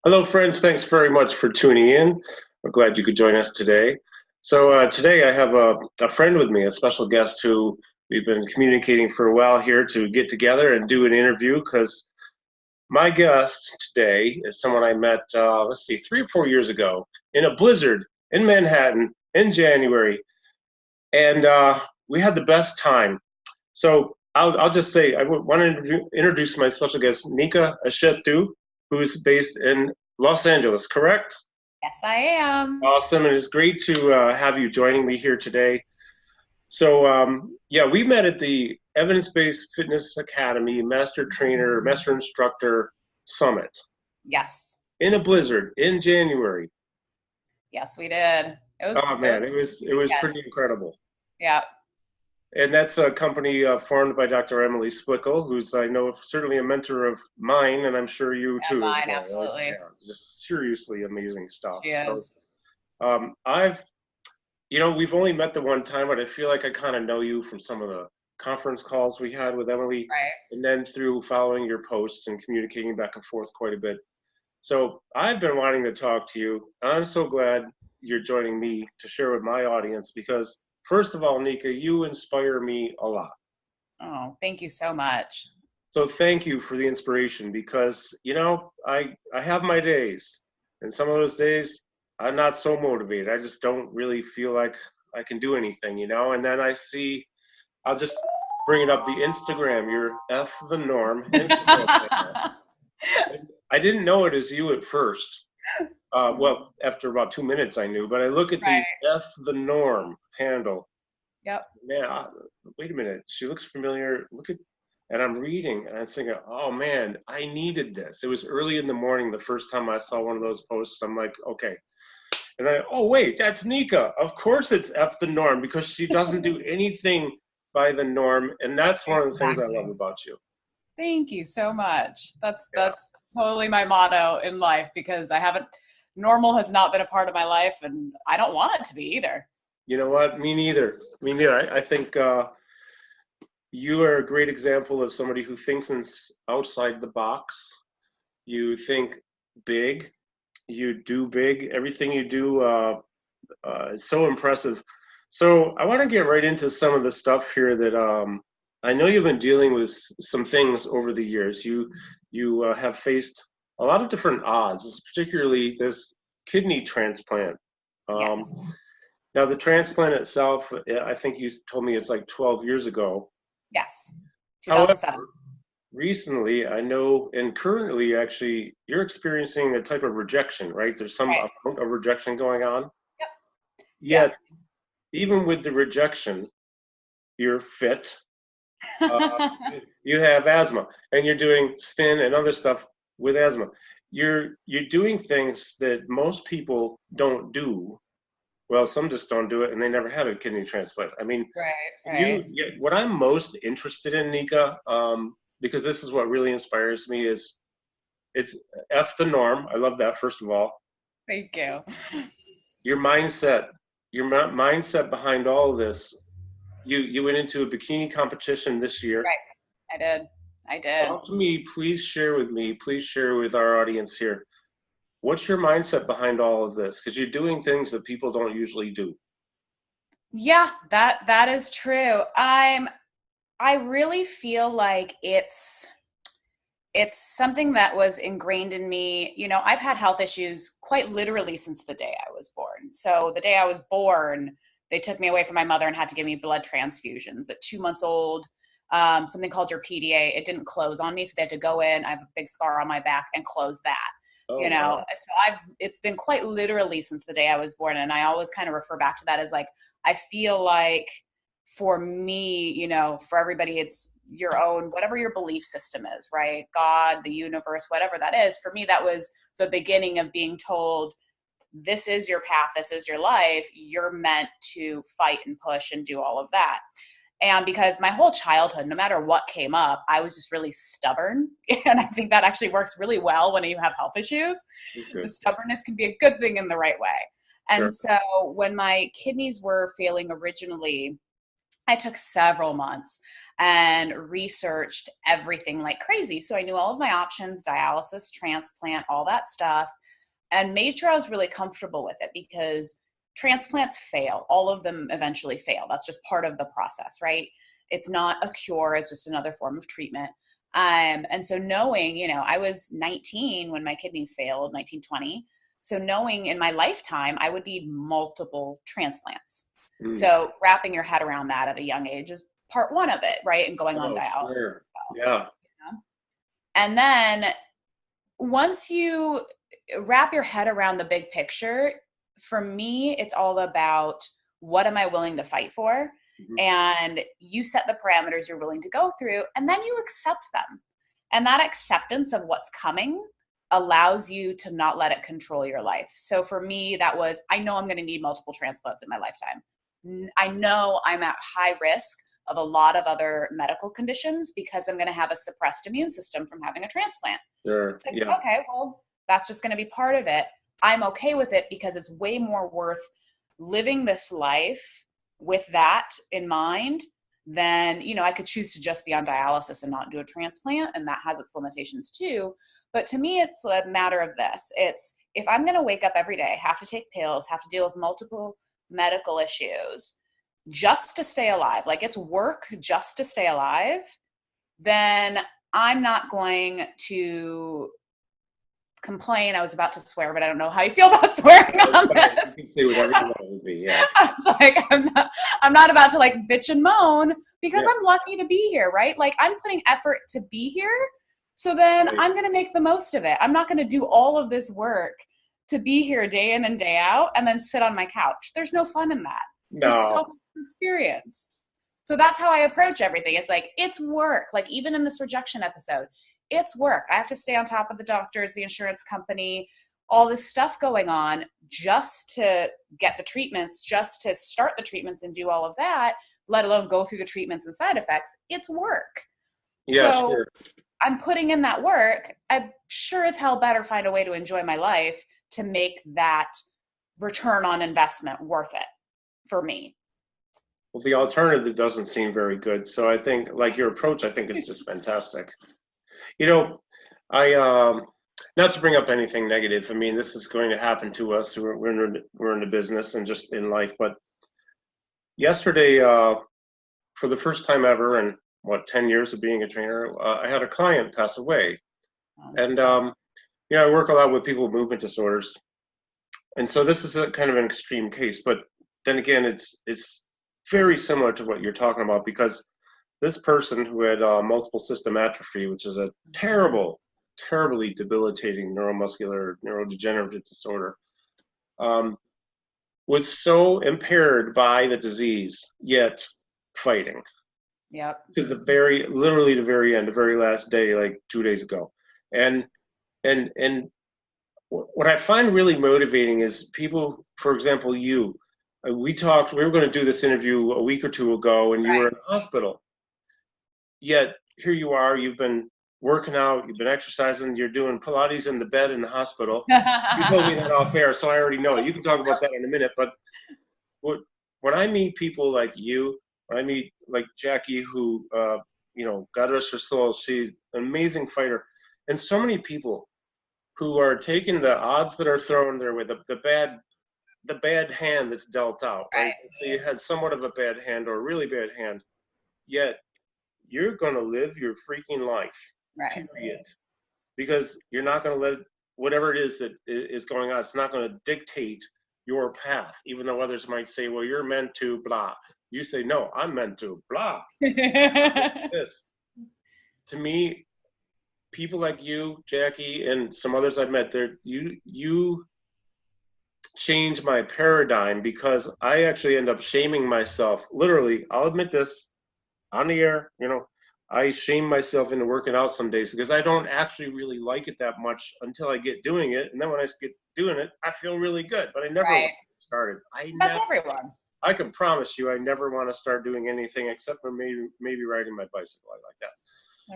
Hello, friends. Thanks very much for tuning in. I'm glad you could join us today. Today I have a friend with me, a special guest who we've been communicating for a while here to get together and do an interview because my guest today is someone I met, 3 or 4 years ago in a blizzard in Manhattan in January. And we had the best time. So I'll just say I want to introduce my special guest, Nika Eshetu, who's based in Los Angeles, correct? Yes, I am. Awesome, and it's great to have you joining me here today. So, we met at the Evidence-Based Fitness Academy Master Trainer, Master Instructor Summit Yes. in a blizzard in January. Yes, we did. Oh It was man, it was yeah. pretty incredible. Yeah. And that's a company formed by Dr. Emily Splickle, who's I know certainly a mentor of mine, and I'm sure you And too as mine, well, right? absolutely. Yeah, just seriously amazing stuff. She So is. I've we've only met the one time, but I feel like I kind of know you from some of the conference calls we had with Emily, Right. and then through following your posts and communicating back and forth quite a bit. So I've been wanting to talk to you. I'm so glad you're joining me to share with my audience because, first of all, Nika, you inspire me a lot. Oh, thank you so much. So thank you for the inspiration because, I have my days, and some of those days I'm not so motivated. I just don't really feel like I can do anything. And then I'll just bring it up the Instagram, your F the Norm Instagram channel. And I didn't know it as you at first. Well, after about 2 minutes, I knew, but I look at the Right. F the Norm handle. Yep. Man, wait a minute. She looks familiar. And I'm reading, and I'm thinking, oh man, I needed this. It was early in the morning the first time I saw one of those posts. I'm like, okay. And then, oh wait, that's Nika. Of course it's F the Norm because she doesn't do anything by the norm, and that's one of the things I love Exactly. about you. Thank you so much. That's Yeah. that's totally my motto in life because I haven't normal has not been a part of my life and I don't want it to be either. You know what? Me neither. Me neither. I think you are a great example of somebody who thinks outside the box. You think big. You do big. Everything you do is so impressive. So I want to get right into some of the stuff here that I know you've been dealing with some things over the years. You have faced a lot of different odds, particularly this kidney transplant. Um, Yes. Now the transplant itself, I think you told me it's like 12 years ago. Yes. However, 2007. recently I know, and currently actually, you're experiencing a type of rejection, right? There's some Right. amount of rejection going on. Yep. Yet, even with the rejection, you're fit. Uh, you have asthma, and you're doing spin and other stuff with asthma. You're doing things that most people don't do. Well, some just don't do it, and they never had a kidney transplant. I mean, Right. you Right. yeah, what I'm most interested in, Nika, because this is what really inspires me, is it's F the norm. I love that, first of all. Thank you. Your mindset, mindset behind all of this. You went into a bikini competition this year. Right. I did. I did. Talk to me, please share with me, please share with our audience here. What's your mindset behind all of this? Because you're doing things that people don't usually do. Yeah, that is true. I really feel like it's something that was ingrained in me. You know, I've had health issues quite literally since the day I was born. So the day I was born, they took me away from my mother and had to give me blood transfusions at 2 months old. Something called your PDA. It didn't close on me, so they had to go in. I have a big scar on my back and close that. Oh You know, wow. so it's been quite literally since the day I was born, and I always kind of refer back to that as like I feel like for me, for everybody, it's your own, whatever your belief system is, right? God, the universe, whatever that is. For me, that was the beginning of being told, this is your path, this is your life. You're meant to fight and push and do all of that. And because my whole childhood, no matter what came up, I was just really stubborn. And I think that actually works really well when you have health issues. This is The good. stubbornness can be a good thing in the right way. And Sure. so when my kidneys were failing originally, I took several months and researched everything like crazy. So I knew all of my options, dialysis, transplant, all that stuff, and made sure I was really comfortable with it because transplants fail. All of them eventually fail. That's just part of the process, right? It's not a cure, it's just another form of treatment. And so knowing, I was 19 when my kidneys failed, 19, 20. So knowing in my lifetime, I would need multiple transplants. Mm. So wrapping your head around that at a young age is part one of it, right? And going on Oh, dialysis sure. as well. Yeah. You know? And then once you wrap your head around the big picture, for me, it's all about what am I willing to fight for? Mhm. And you set the parameters you're willing to go through, and then you accept them. And that acceptance of what's coming allows you to not let it control your life. So for me, that was I know I'm going to need multiple transplants in my lifetime. I know I'm at high risk of a lot of other medical conditions because I'm going to have a suppressed immune system from having a transplant. Sure. It's like, Yeah. okay, well, that's just going to be part of it. I'm okay with it because it's way more worth living this life with that in mind than, I could choose to just be on dialysis and not do a transplant, and that has its limitations too. But to me, it's a matter of this. It's if I'm going to wake up every day, have to take pills, have to deal with multiple medical issues just to stay alive, like it's work just to stay alive, then I'm not going to complain. I was about to swear, but I don't know how you feel about swearing on this. You can say whatever you want to be. Yeah. I was like, I'm not about to like bitch and moan because Yeah. I'm lucky to be here, right? Like I'm putting effort to be here. So then Right. I'm going to make the most of it. I'm not going to do all of this work to be here day in and day out and then sit on my couch. There's no fun in that. There's so No. much experience. So that's how I approach everything. It's like, it's work. Like even in this rejection episode, it's work. I have to stay on top of the doctors, the insurance company, all this stuff going on just to get the treatments, just to start the treatments and do all of that, let alone go through the treatments and side effects. It's work. Yeah, So sure. I'm putting in that work. I sure as hell better find a way to enjoy my life to make that return on investment worth it for me. Well, the alternative doesn't seem very good. So I think, like your approach, I think is just fantastic. You know, I not to bring up anything negative. I mean, this is going to happen to us. We're in the business and just in life. But yesterday, for the first time ever, in what 10 years of being a trainer, I had a client pass away, and I work a lot with people with movement disorders, and so this is a kind of an extreme case. But then again, it's very similar to what you're talking about because this person who had multiple system atrophy, which is a terribly debilitating neurodegenerative disorder, um, was so impaired by the disease, yet fighting Yep. to literally the very end, the very last day, like 2 days ago. And what I find really motivating is people, for example, we were going to do this interview a week or two ago, and you were Right. in the hospital. Yet here you are, you've been working out, you've been exercising, you're doing Pilates in the bed in the hospital. You told me that off air, so I already know. You can talk about that in a minute. But when I meet people like you, when I meet like Jackie, who, God rest her soul, she's an amazing fighter, and so many people who are taking the odds that are thrown their way, the bad hand that's dealt out, right? Right. So you had somewhat of a bad hand or a really bad hand, yet you're going to live your freaking life, Right. period. Because you're not going to let whatever it is that is going on, it's not going to dictate your path, even though others might say, well, you're meant to blah. You say, no, I'm meant to blah. This. To me, people like you, Jackie, and some others I've met, you change my paradigm because I actually end up shaming myself. Literally, I'll admit this on the air, I shame myself into working out some days because I don't actually really like it that much until I get doing it. And then when I get doing it, I feel really good, but I never Right. started. That's everyone. I can promise you, I never want to start doing anything except for maybe riding my bicycle. I like that.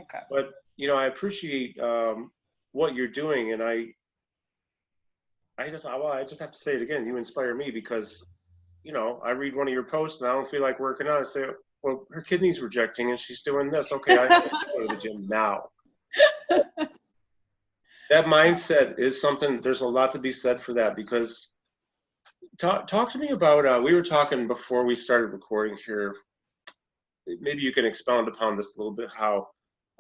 Okay. But, I appreciate what you're doing. And I just have to say it again. You inspire me because, I read one of your posts and I don't feel like working out. I say, well, her kidney's rejecting and she's doing this. Okay, I have to go to the gym now. That mindset is something, there's a lot to be said for that, because talk to me about, we were talking before we started recording here. Maybe you can expound upon this a little bit, how,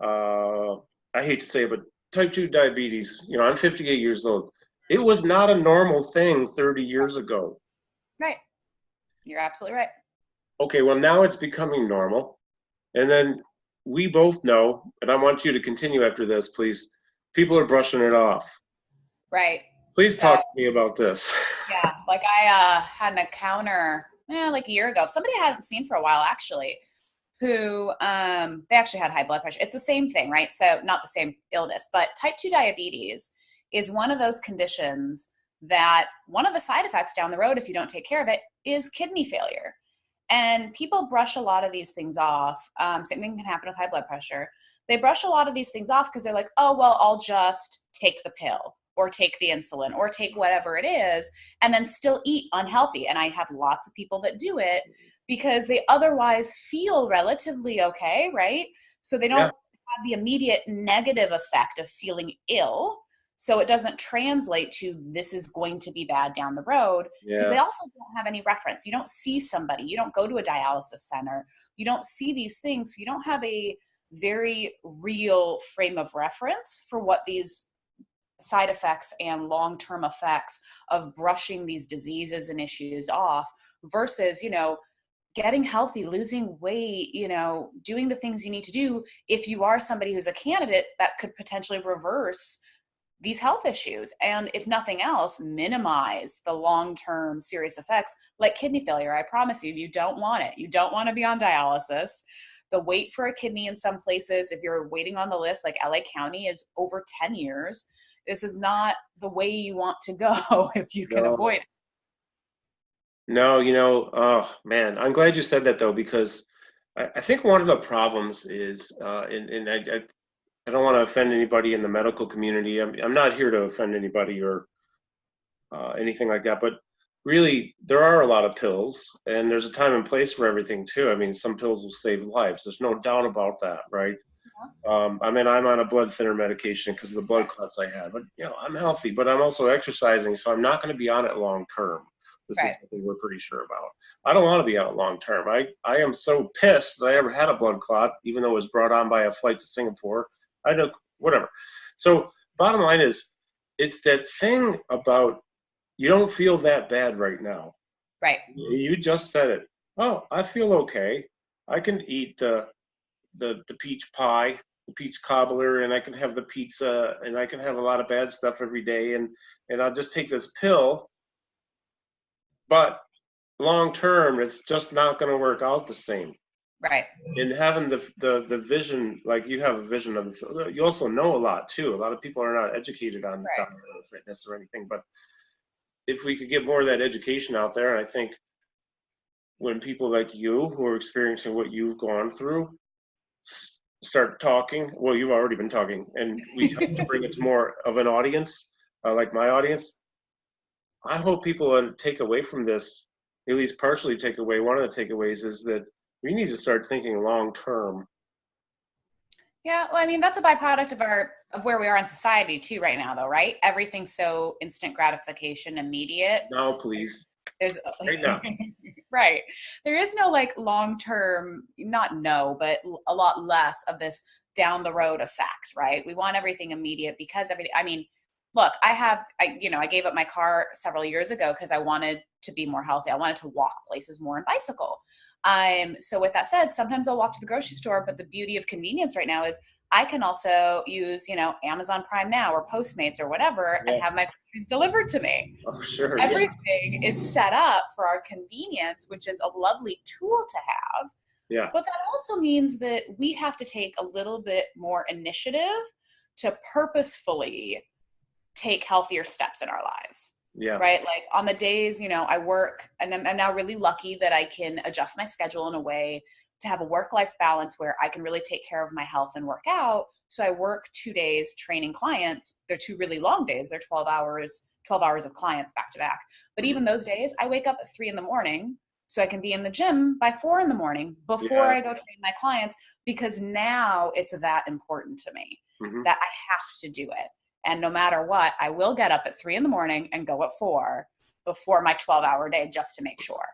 I hate to say it, but type 2 diabetes, I'm 58 years old. It was not a normal thing 30 years ago. Right. You're absolutely right. Okay, well, now it's becoming normal. And then we both know, and I want you to continue after this, please. People are brushing it off. Right. Please So, talk to me about this. yeah, like I had an encounter like a year ago, somebody I hadn't seen for a while actually, who they actually had high blood pressure. It's the same thing, right? So not the same illness, but type 2 diabetes is one of those conditions that one of the side effects down the road, if you don't take care of it, is kidney failure. And people brush a lot of these things off. Same thing can happen with high blood pressure. They brush a lot of these things off because they're like, oh, well, I'll just take the pill or take the insulin or take whatever it is and then still eat unhealthy. And I have lots of people that do it because they otherwise feel relatively okay, right? So they don't Yeah. have the immediate negative effect of feeling ill. So it doesn't translate to this is going to be bad down the road, because they Yeah. also don't have any reference. You don't see somebody, you don't go to a dialysis center, you don't see these things. So you don't have a very real frame of reference for what these side effects and long-term effects of brushing these diseases and issues off versus, getting healthy, losing weight, doing the things you need to do if you are somebody who's a candidate that could potentially reverse these health issues. And if nothing else, minimize the long-term serious effects like kidney failure. I promise you, you don't want it. You don't want to be on dialysis. The wait for a kidney in some places, if you're waiting on the list, like LA County, is over 10 years. This is not the way you want to go if you can No. avoid it. No, oh man, I'm glad you said that though, because I think one of the problems is, and I don't want to offend anybody in the medical community. I'm not here to offend anybody or anything like that, but really, there are a lot of pills, and there's a time and place for everything too. I mean, some pills will save lives. There's no doubt about that, right? I mean, I'm on a blood thinner medication because of the blood clots I had, but I'm healthy, but I'm also exercising, so I'm not going to be on it long term. This Right. is something we're pretty sure about. I don't want to be on it long term. I am so pissed that I ever had a blood clot, even though it was brought on by a flight to Singapore. I don't, whatever. So bottom line is, it's that thing about you don't feel that bad right now. Right. You just said it. Oh, I feel okay. I can eat the peach pie, the peach cobbler, and I can have the pizza, and I can have a lot of bad stuff every day, and I'll just take this pill. But long term, it's just not going to work out the same. Right. And having the vision, like you have a vision of, you also know a lot too. A lot of people are not educated on Right. diet or fitness or anything, but if we could get more of that education out there, and I think when people like you who are experiencing what you've gone through start talking, well, you've already been talking, and we have to bring it to more of an audience, like my audience. I hope people take away from this, at least partially take away. One of the takeaways is that we need to start thinking long term. Yeah, well, I mean, that's a byproduct of where we are in society too right now, though, right? Everything's so instant gratification, immediate. Now, please, There's right now. right. There is no like long term, not no, but a lot less of this down the road effect, right? We want everything immediate because everything. I mean, look, I gave up my car several years ago because I wanted to be more healthy. I wanted to walk places more and bicycle. So with that said, sometimes I'll walk to the grocery store, but the beauty of convenience right now is I can also use, Amazon Prime Now or Postmates or whatever and have my groceries delivered to me. Oh, sure. Everything is set up for our convenience, which is a lovely tool to have. Yeah. But that also means that we have to take a little bit more initiative to purposefully take healthier steps in our lives. Yeah. Right. Like on the days, I work and I'm now really lucky that I can adjust my schedule in a way to have a work-life balance where I can really take care of my health and work out. So I work 2 days training clients. They're 2 really long days. They're 12 hours of clients back to back. But even those days, I wake up at 3 a.m. so I can be in the gym by 4 in the morning before Yeah. I go train my clients, because now it's that important to me Hmm. that I have to do it. And no matter what, I will get up at 3 in the morning and go at 4 before my 12-hour day just to make sure.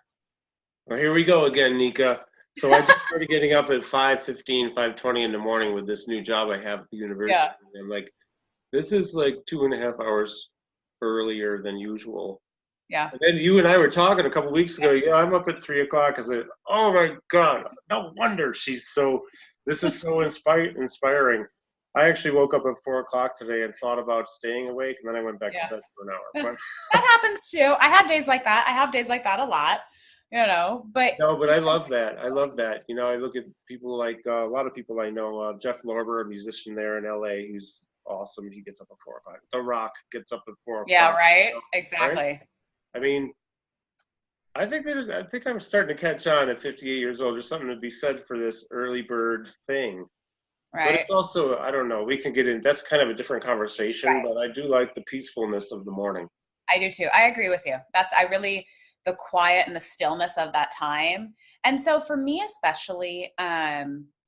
Well, here we go again, Nika. So I just started getting up at 5:15, 5:20 in the morning with this new job I have at the university. Yeah. And I'm like, this is like 2.5 hours earlier than usual. Yeah. And then you and I were talking a couple weeks ago. Yeah, I'm up at 3 o'clock. I said, "Oh my God, no wonder she's so. This is so inspiring." I actually woke up at 4 o'clock today and thought about staying awake, and then I went back to Yeah. bed for an hour. But That happens too. I have days like that. I have days like that a lot, but no, but I it's love that. I love that. I look at people like a lot of people I know. Jeff Lorber, a musician there in LA, who's awesome. He gets up at 4 o'clock. The Rock gets up at four yeah, o'clock. right? Right? Exactly. I mean, I think I'm starting to catch on at 58 years old. There's something to be said for this early bird thing. But Right. it's also, I don't know, we can get in, that's kind of a different conversation, Right. but I do like the peacefulness of the morning. I do too. I agree with you. I really, the quiet and the stillness of that time. And so for me, especially,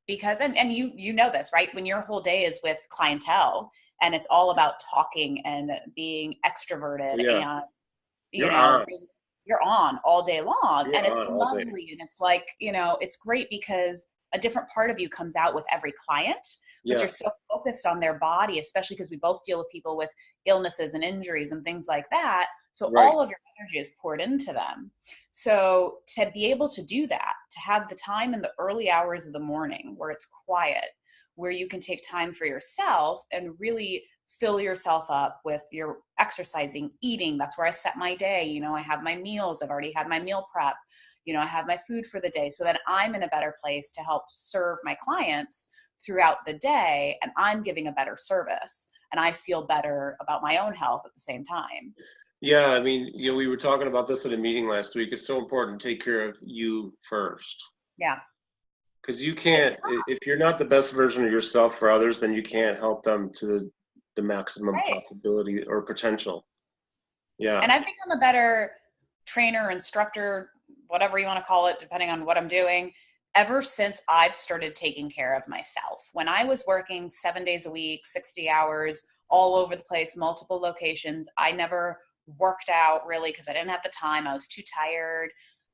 because, and you know this, right? When your whole day is with clientele and it's all about talking and being extroverted Yeah, and, you're on. really, you're on all day long, You're and it's on all day. lovely. And it's like, it's great because a different part of you comes out with every client, but you're Yes, so focused on their body, especially because we both deal with people with illnesses and injuries and things like that. So right. all of your energy is poured into them. So to be able to do that, to have the time in the early hours of the morning where it's quiet, where you can take time for yourself and really fill yourself up with your exercising, eating. That's where I set my day. I have my meals. I've already had my meal prep. I have my food for the day so that I'm in a better place to help serve my clients throughout the day, and I'm giving a better service and I feel better about my own health at the same time. Yeah, I mean, we were talking about this at a meeting last week. It's so important to take care of you first. Yeah. Because you It's can't, tough, if you're not the best version of yourself for others, then you can't help them to the maximum right? possibility or potential. Yeah, And I've become a better trainer, instructor, whatever you want to call it, depending on what I'm doing, ever since I've started taking care of myself. When I was working 7 days a week, 60 hours, all over the place, multiple locations, I never worked out really because I didn't have the time. I was too tired.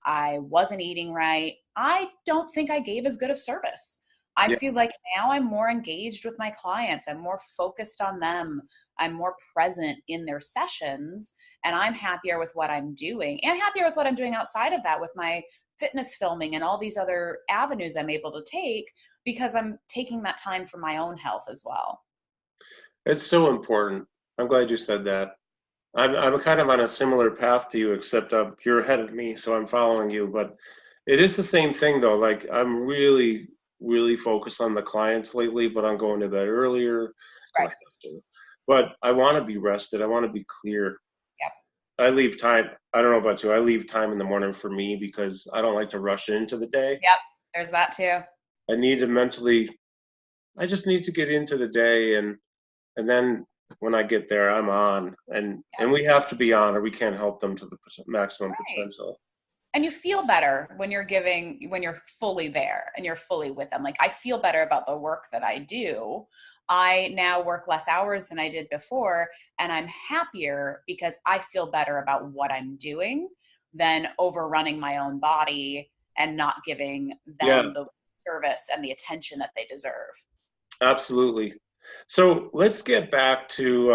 I wasn't eating right. I don't think I gave as good of service. I yeah, feel like now I'm more engaged with my clients. I'm more focused on them. I'm more present in their sessions, and I'm happier with what I'm doing and happier with what I'm doing outside of that with my fitness filming and all these other avenues I'm able to take because I'm taking that time for my own health as well. it's so important. I'm glad you said that. I'm kind of on a similar path to you, except you're ahead of me, so I'm following you. But it is the same thing, though. Like I'm really, really focused on the clients lately, but I'm going to bed earlier because I Right. have to. But I want to be rested. I want to be clear. Yep. I leave time. I don't know about you. I leave time in the morning for me because I don't like to rush into the day. Yep. There's that too. I need to mentally. I just need to get into the day, and then when I get there, I'm on, and Yep. we have to be on, or we can't help them to the maximum Right. potential. And you feel better when you're fully there and you're fully with them. Like I feel better about the work that I do. I now work less hours than I did before, and I'm happier because I feel better about what I'm doing than overrunning my own body and not giving Yeah, them the service and the attention that they deserve. absolutely. So let's get back to.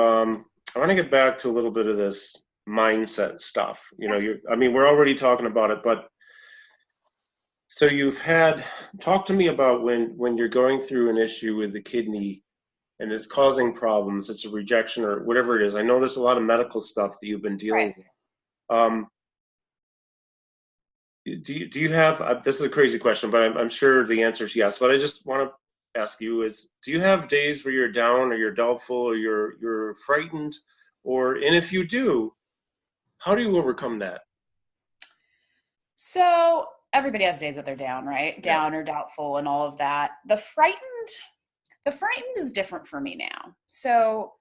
I want to get back to a little bit of this mindset stuff. Yeah. I mean, we're already talking about it, but so talk to me about when you're going through an issue with the kidney and it's causing problems, it's a rejection or whatever it is. I know there's a lot of medical stuff that you've been Right. dealing with. Um, do you have, this is a crazy question, but I'm sure the answer is yes, but I just want to ask you is, do you have days where you're down or you're doubtful or you're frightened? And if you do, how do you overcome that? So everybody has days that they're down, right? Yeah. Down or doubtful and all of that. The frightened is different for me now. So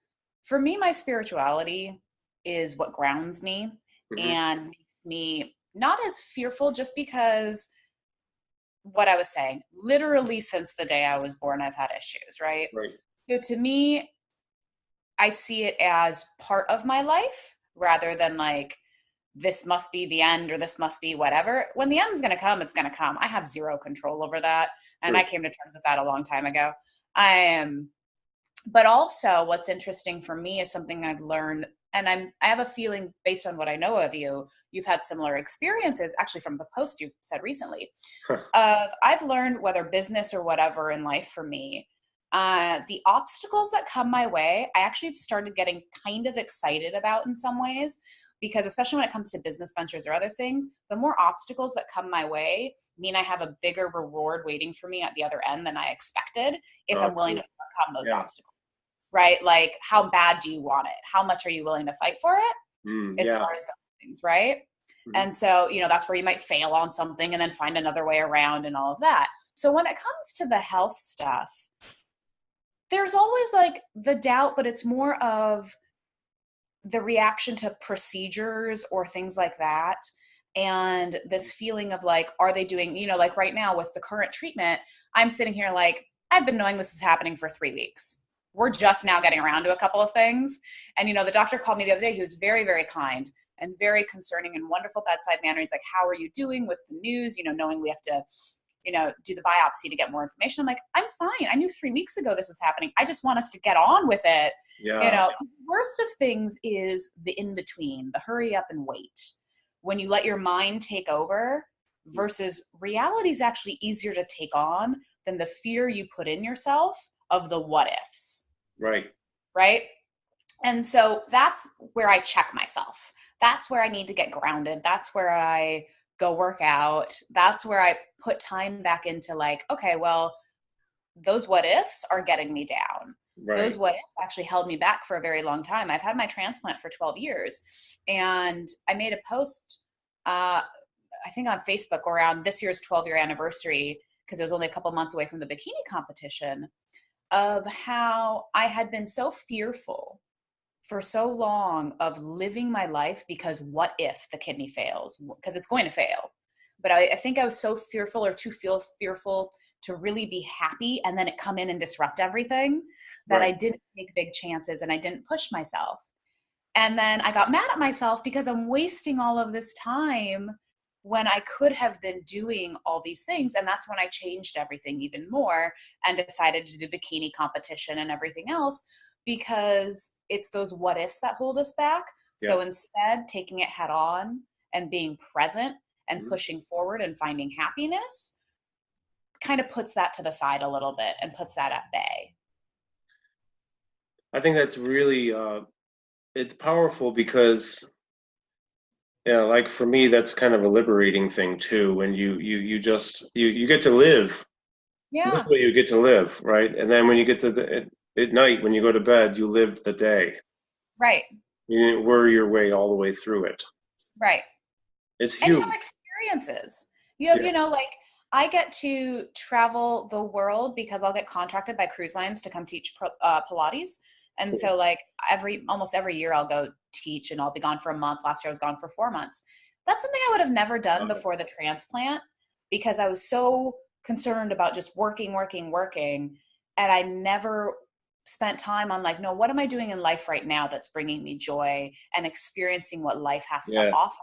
for me, my spirituality is what grounds me Hmm. and makes me not as fearful, just because what I was saying, literally since the day I was born, I've had issues, right? Right. So to me, I see it as part of my life rather than like, this must be the end or this must be whatever. When the end's going to come, it's going to come. I have zero control over that. And I Right. came to terms with that a long time ago. I am, but also what's interesting for me is something I've learned. And I have a feeling based on what I know of you, you've had similar experiences actually from the post you said recently. Huh. I've learned whether business or whatever in life for me, the obstacles that come my way, I actually have started getting kind of excited about in some ways, because especially when it comes to business ventures or other things, the more obstacles that come my way mean I have a bigger reward waiting for me at the other end than I expected if I'm willing to Absolutely. overcome those Yeah. obstacles, right? Like, how bad do you want it? How much are you willing to fight for it? As Yeah. far as those things, right? Mhm. And so, that's where you might fail on something and then find another way around and all of that. So when it comes to the health stuff, there's always like the doubt, but it's more of the reaction to procedures or things like that. And this feeling of like, are they doing, like right now with the current treatment, I'm sitting here like, I've been knowing this is happening for 3 weeks. We're just now getting around to a couple of things. And, the doctor called me the other day. He was very, very kind and very concerning and wonderful bedside manner. He's like, how are you doing with the news? Knowing we have to, do the biopsy to get more information. I'm like, I'm fine. I knew 3 weeks ago this was happening. I just want us to get on with it. Yeah. The worst of things is the in between, the hurry up and wait. When you let your mind take over versus reality is actually easier to take on than the fear you put in yourself of the what ifs, Right. right? And so that's where I check myself. That's where I need to get grounded. That's where I go work out. That's where I put time back into like, okay, well, those what ifs are getting me down. Those Right. what ifs actually held me back for a very long time. I've had my transplant for 12 years. And I made a post, I think on Facebook around this year's 12-year anniversary, because it was only a couple months away from the bikini competition, of how I had been so fearful for so long of living my life because what if the kidney fails? Because it's going to fail. But I think I was so fearful or too fearful to really be happy and then it come in and disrupt everything that I Right. didn't take big chances and I didn't push myself. And then I got mad at myself because I'm wasting all of this time when I could have been doing all these things. And that's when I changed everything even more and decided to do bikini competition and everything else, because it's those what ifs that hold us back. Yeah. So instead, taking it head on and being present and Mhm. pushing forward and finding happiness kind of puts that to the side a little bit and puts that at bay. I think that's really it's powerful because yeah, like for me, that's kind of a liberating thing too. When you just you get to live. This Yeah, way you get to live, right? And then when you get to at night when you go to bed, you lived the day. right, You didn't worry your way all the way through it. right. It's And you huge. have experiences. You have, Yeah. like I get to travel the world because I'll get contracted by cruise lines to come teach Pilates. And Cool. so like almost every year I'll go teach and I'll be gone for a month. Last year I was gone for 4 months. That's something I would have never done Wow. before the transplant because I was so concerned about just working, working, working. And I never spent time on like, no, what am I doing in life right now that's bringing me joy and experiencing what life has to Yeah. offer?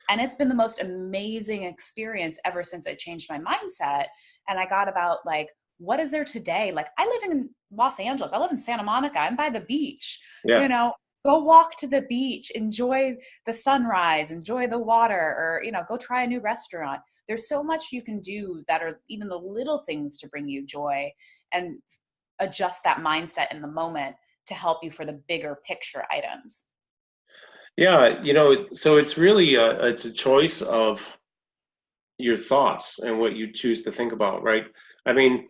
And it's been the most amazing experience ever since I changed my mindset. And I got about like, what is there today? Like, I live in Los Angeles, I live in Santa Monica, I'm by the beach, Yeah. go walk to the beach, enjoy the sunrise, enjoy the water, or, go try a new restaurant. There's so much you can do that are even the little things to bring you joy and adjust that mindset in the moment to help you for the bigger picture items. Yeah, so it's really it's a choice of your thoughts and what you choose to think about, right? I mean,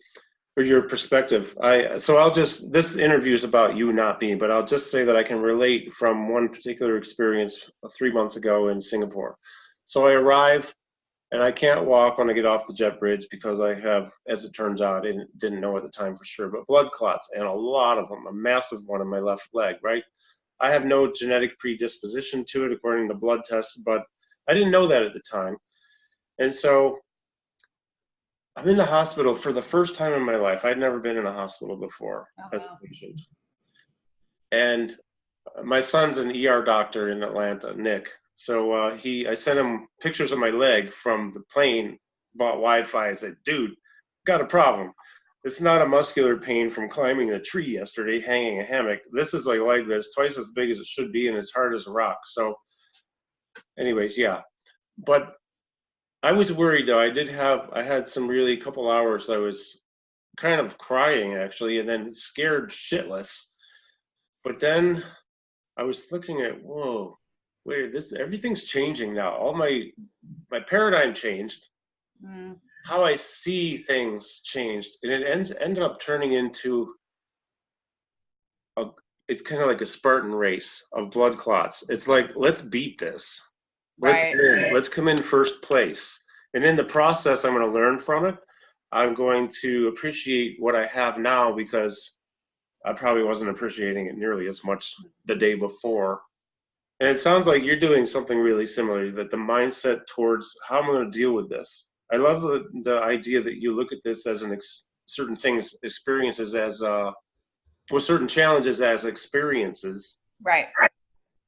for your perspective. I'll just this interview is about you, not me, but I'll just say that I can relate from one particular experience 3 months ago in Singapore. So I arrive and I can't walk when I get off the jet bridge because I have, as it turns out, I didn't know at the time for sure, but blood clots and a lot of them, a massive one in my left leg, right? I have no genetic predisposition to it according to blood tests, but I didn't know that at the time. And so I'm in the hospital for the first time in my life. I'd never been in a hospital before Oh, as wow. a patient. And my son's an ER doctor in Atlanta, Nick. So I sent him pictures of my leg from the plane, bought Wi-Fi. I said, dude, got a problem. It's not a muscular pain from climbing a tree yesterday, hanging a hammock. This is like a leg that's twice as big as it should be and as hard as a rock. So anyways, yeah. But I was worried though. I had some really couple hours I was kind of crying actually, and then scared shitless. But then I was looking at, whoa, wait, this everything's changing now. All my paradigm changed. Mm, How I see things changed, and it ended up turning into a. It's kind of like a Spartan race of blood clots. It's like let's beat this. right. Let's come in first place, and in the process, I'm going to learn from it. I'm going to appreciate what I have now because I probably wasn't appreciating it nearly as much the day before. And it sounds like you're doing something really similar, that the mindset towards how I'm going to deal with this. I love the idea that you look at this as certain things, experiences as, well, certain challenges as experiences. Right.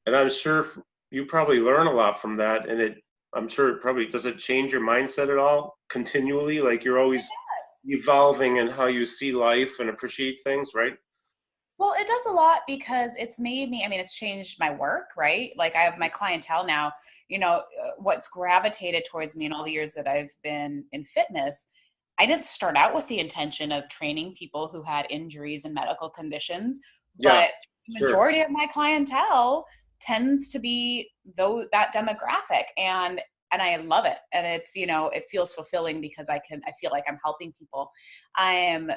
And I'm sure you probably learn a lot from that. And I'm sure it probably, does it change your mindset at all continually? Like you're It always does. evolving in how you see life and appreciate things, right? Well, it does a lot because it's made me, I mean, it's changed my work, right? Like I have my clientele now, what's gravitated towards me in all the years that I've been in fitness. I didn't start out with the intention of training people who had injuries and medical conditions, Yeah, but the sure. majority of my clientele tends to be that demographic. And I love it. And it's, it feels fulfilling because I feel like I'm helping people. I am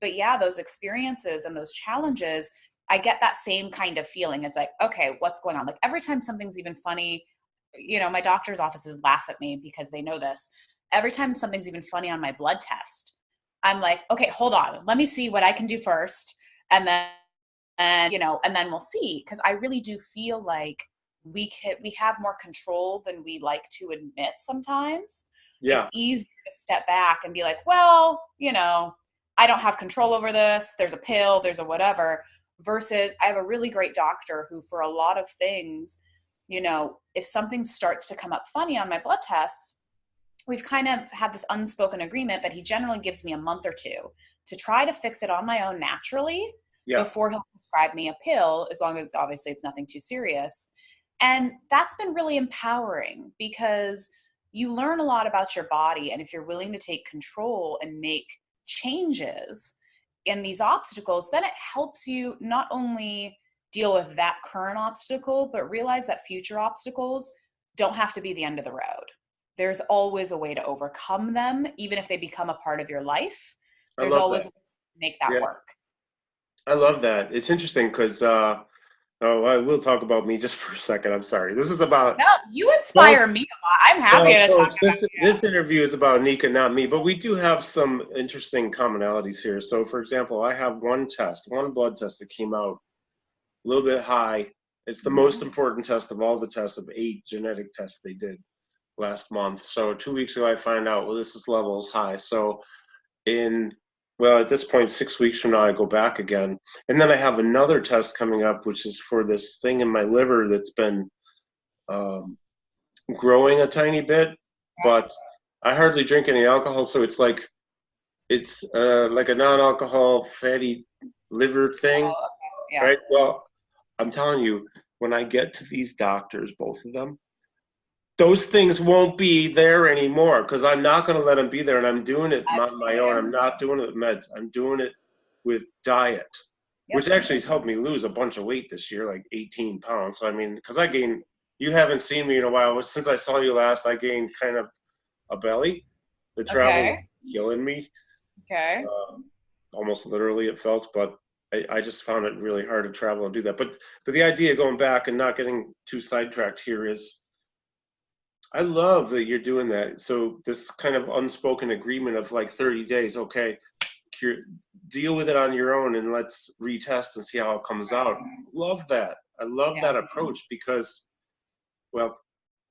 But yeah, those experiences and those challenges, I get that same kind of feeling. It's like, okay, what's going on? Like every time something's even funny, my doctor's offices laugh at me because they know this. Every time something's even funny on my blood test, I'm like, okay, hold on. Let me see what I can do first. And then we'll see. Cause I really do feel like we have more control than we like to admit sometimes. It's Yeah, easier to step back and be like, well, I don't have control over this. There's a pill, there's a whatever. Versus I have a really great doctor who, for a lot of things, if something starts to come up funny on my blood tests, we've kind of had this unspoken agreement that he generally gives me a month or two to try to fix it on my own naturally yeah. before he'll prescribe me a pill, as long as obviously it's nothing too serious. And that's been really empowering because you learn a lot about your body. And if you're willing to take control and make changes in these obstacles, then it helps you not only deal with that current obstacle, but realize that future obstacles don't have to be the end of the road. There's always a way to overcome them, even if they become a part of your life. I There's love always that. a way to make that Yeah, work. I love that. It's interesting because oh, I will talk about me just for a second. I'm sorry. This is about No, you well, inspire me a lot. I'm happy well, to talk folks. about This interview is about Nika, not me, but we do have some interesting commonalities here. So, for example, I have one blood test that came out a little bit high. It's the you. Hmm. most important test of all the tests of 8 genetic tests they did last month. So 2 weeks ago, I find out, well, this level is high. So in well at this point 6 weeks from now I go back again, and then I have another test coming up which is for this thing in my liver that's been um, growing a tiny bit, but I hardly drink any alcohol, so it's like a non-alcohol fatty liver thing, Oh, okay. Yeah. right? Well, I'm telling you, when I get to these doctors, both of them, those things won't be there anymore because I'm not going to let them be there. And I'm doing it I on my feel own. you. I'm not doing it with meds. I'm doing it with diet, which Yep. actually has helped me lose a bunch of weight this year, like 18 pounds. So, I mean, because I gained, you haven't seen me in a while. Since I saw you last, I gained kind of a belly. The travel was Okay. killing me. Okay. Uh, Almost literally, it felt, but I just found it really hard to travel and do that. But the idea of going back and not getting too sidetracked here is I love that you're doing that. So this kind of unspoken agreement of like 30 days, okay, deal with it on your own and let's retest and see how it comes out. Love that. I love Yeah. that approach because, well,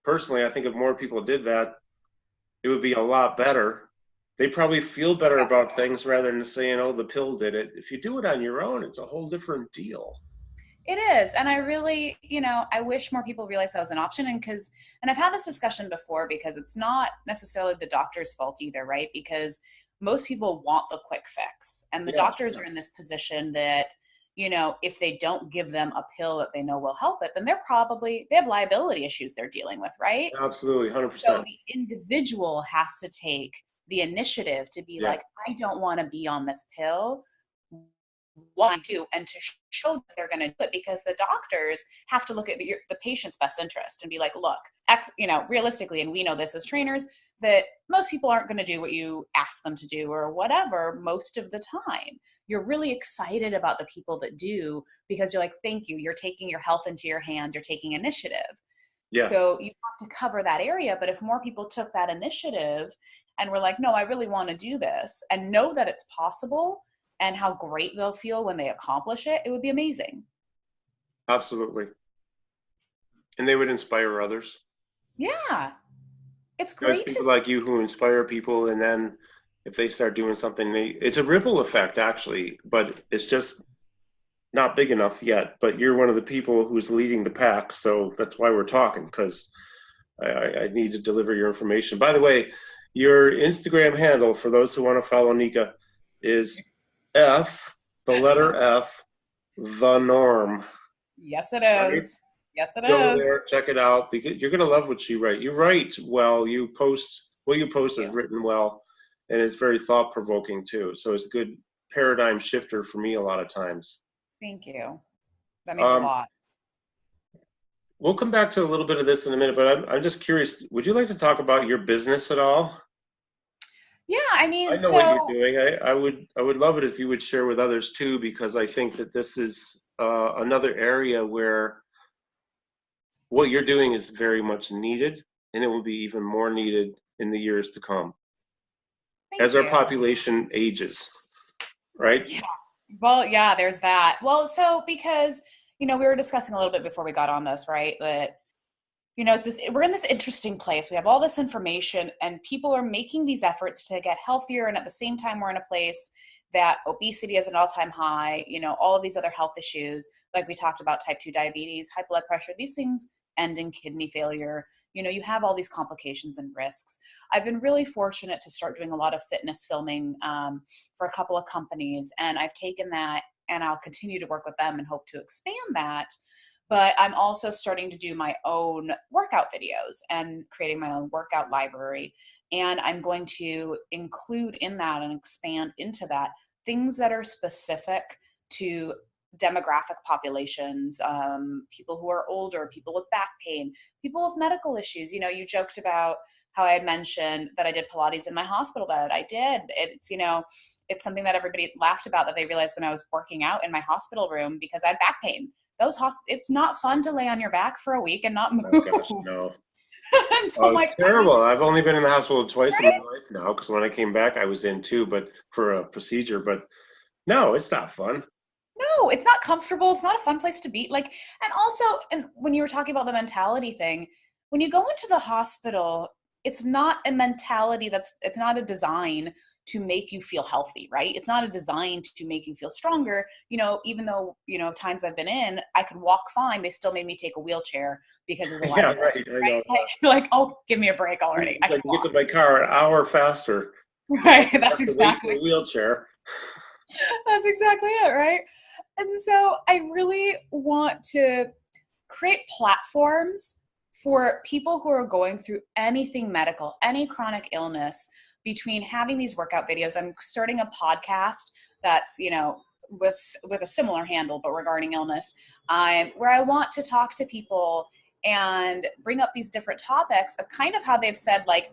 personally, I think if more people did that, it would be a lot better. They probably feel better about things rather than saying, "Oh, the pill did it." If you do it on your own, it's a whole different deal. It is. And I really, I wish more people realized that was an option. And I've had this discussion before because it's not necessarily the doctor's fault either, right? Because most people want the quick fix. And the Yeah, doctors are in this position that, if they don't give them a pill that they know will help it, then they have liability issues they're dealing with, right? absolutely, So 100%. the individual has to take the initiative to be Yeah, like, I don't want to be on this pill. Why do, and to show that they're going to do it, because the doctors have to look at the patient's best interest and be like, look, realistically, and we know this as trainers, that most people aren't going to do what you ask them to do or whatever most of the time. You're really excited about the people that do, because you're like, thank you, you're taking your health into your hands, you're taking initiative. yeah, So you have to cover that area. But if more people took that initiative and were like, no, I really want to do this, and know that it's possible and how great they'll feel when they accomplish it, it would be amazing. absolutely. And they would inspire others. Yeah. It's There's great people to, like you who inspire people, and then if they start doing something, it's a ripple effect actually, but it's just not big enough yet. But you're one of the people who's leading the pack, so that's why we're talking, because I need to deliver your information. By the way, your Instagram handle for those who want to follow Nika is the letter F, the norm. yes, it Right? is. Yes, it Go is. there, check it out, because you're gonna love what you write. You write well. You post is Thank you. written well, and it's very thought provoking too. So it's a good paradigm shifter for me a lot of times. Thank you. That means a Um, lot. we'll come back to a little bit of this in a minute, but I'm just curious. Would you like to talk about your business at all? Yeah, I I mean, know what you're so doing. I would love it if you would share with others too, because I think that this is another area where what you're doing is very much needed, and it will be even more needed in the years to come thank as our you. population ages, right? Yeah. Well, yeah, there's that. Well, so because, we were discussing a little bit before we got on this, right? That we're in this interesting place. We have all this information and people are making these efforts to get healthier. And at the same time, we're in a place that obesity is an all-time high, all of these other health issues, like we talked about, type 2 diabetes, high blood pressure, these things end in kidney failure. You have all these complications and risks. I've been really fortunate to start doing a lot of fitness filming for a couple of companies. And I've taken that and I'll continue to work with them and hope to expand that. But I'm also starting to do my own workout videos and creating my own workout library. And I'm going to include in that and expand into that things that are specific to demographic populations, people who are older, people with back pain, people with medical issues. You joked about how I had mentioned that I did Pilates in my hospital bed. I did. It's something that everybody laughed about, that they realized when I was working out in my hospital room because I had back pain. It's not fun to lay on your back for a week and not Oh move. gosh, no. And so I'm Oh, like, it's terrible. I've only been in the hospital twice in my right? life now, because when I came back, I was in too, but for a procedure. But no, it's not fun. No, it's not comfortable. It's not a fun place to be. Like, and also, and when you were talking about the mentality thing, when you go into the hospital, it's not a mentality it's not a design to make you feel healthy, right? It's not a design to make you feel stronger. Even though, times I've been in, I could walk fine. They still made me take a wheelchair because it was a Yeah, liability, right. I right? know. Like, oh, give me a break already. I I can can get walk. to my car an hour faster. I Right. That's have to wait for exactly a wheelchair. That's exactly it, right? And so I really want to create platforms for people who are going through anything medical, any chronic illness, between having these workout videos. I'm starting a podcast that's, with a similar handle, but regarding illness, where I want to talk to people and bring up these different topics of kind of how they've said, like,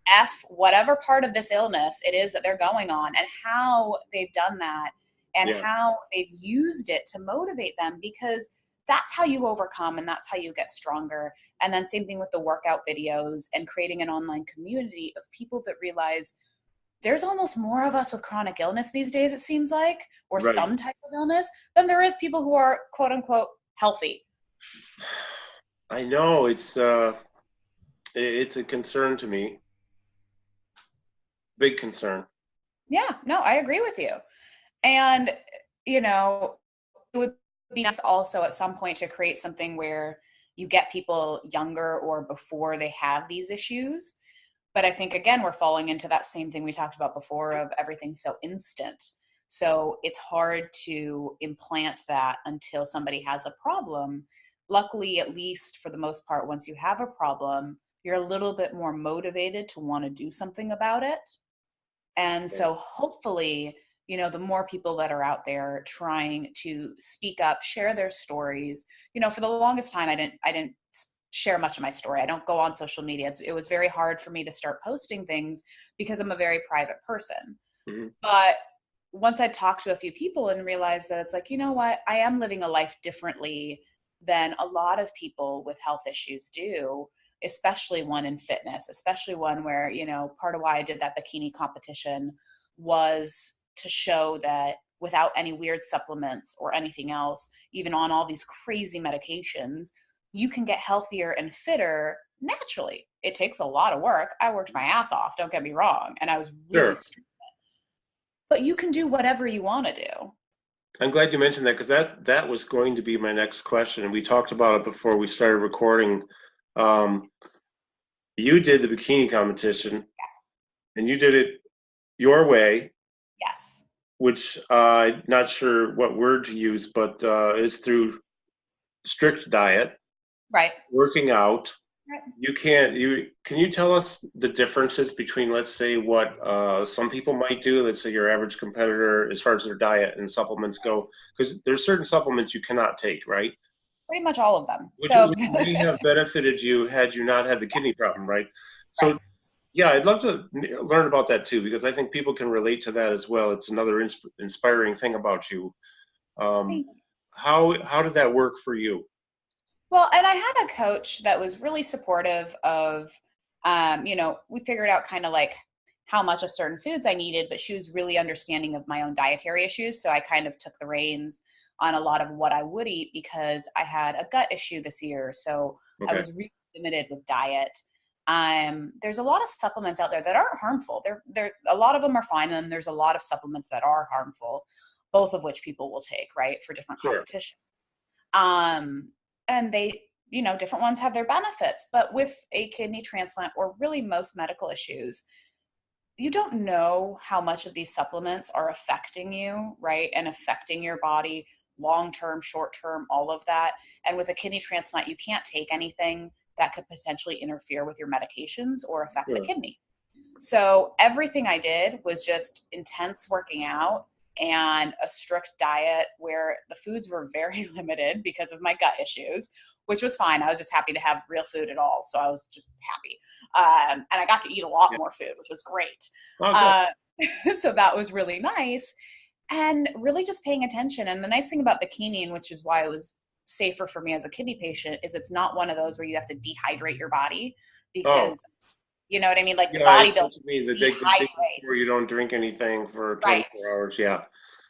F whatever part of this illness it is that they're going on, and how they've done that and Yeah, how they've used it to motivate them, because that's how you overcome and that's how you get stronger. And then same thing with the workout videos and creating an online community of people that realize there's almost more of us with chronic illness these days, it seems like, or right. some type of illness, than there is people who are quote unquote healthy. I know it's It's a concern to me, big concern. Yeah, no, I agree with you. And, you know, it would be nice also at some point to create something where you get people younger or before they have these issues. But I think, again, we're falling into that same thing we talked about before of everything so instant. So it's hard to implant that until somebody has a problem. Luckily, at least for the most part, once you have a problem, you're a little bit more motivated to want to do something about it. And so hopefully, the more people that are out there trying to speak up, share their stories. For the longest time, I didn't share much of my story. I don't go on social media. It was very hard for me to start posting things because I'm a very private person. Mm-hmm. But once I talked to a few people and realized that it's like, you know what, I am living a life differently than a lot of people with health issues do, especially one in fitness, especially one where, part of why I did that bikini competition was to show that without any weird supplements or anything else, even on all these crazy medications, you can get healthier and fitter naturally. It takes a lot of work. I worked my ass off, don't get me wrong. And I was really Sure. strict, but you can do whatever you want to do. I'm glad you mentioned that because that was going to be my next question, and we talked about it before we started recording. Um, you did the bikini competition, and you did it your way, Yes. which not sure what word to use, but is through strict diet, Right. working out. Right. Can you tell us the differences between, let's say, what some people might do, let's say your average competitor, as far as their diet and supplements go, because there's certain supplements you cannot take, right? Pretty much all of them. Which So may have benefited you had you not had the kidney problem, right? right. So yeah, I'd love to learn about that too, because I think people can relate to that as well. It's another inspiring thing about you. Um, how did that work for you? Well, and I had a coach that was really supportive of, we figured out kind of like how much of certain foods I needed, but she was really understanding of my own dietary issues. So I kind of took the reins on a lot of what I would eat because I had a gut issue this year. So I Okay, was really limited with diet. There's a lot of supplements out there that aren't harmful. There, a lot of them are fine, and there's a lot of supplements that are harmful, both of which people will take, right, for different sure. competition. Um, and they, different ones have their benefits, but with a kidney transplant or really most medical issues, you don't know how much of these supplements are affecting you, right? And affecting your body long term, short term, all of that. And with a kidney transplant, you can't take anything that could potentially interfere with your medications or affect the Sure. kidney. So everything I did was just intense working out and a strict diet where the foods were very limited because of my gut issues, which was fine. I was just happy to have real food at all. So I was just happy. And I got to eat a lot Yeah. more food, which was great. Oh, good. Uh, so that was really nice. And really just paying attention. And the nice thing about bikini, and which is why it was safer for me as a kidney patient, is it's not one of those where you have to dehydrate your body Oh, because you know what I mean? Like the yeah, I know bodybuilders what you mean. The day dehydrate, before you don't drink anything for right? 24 hours. Yeah, And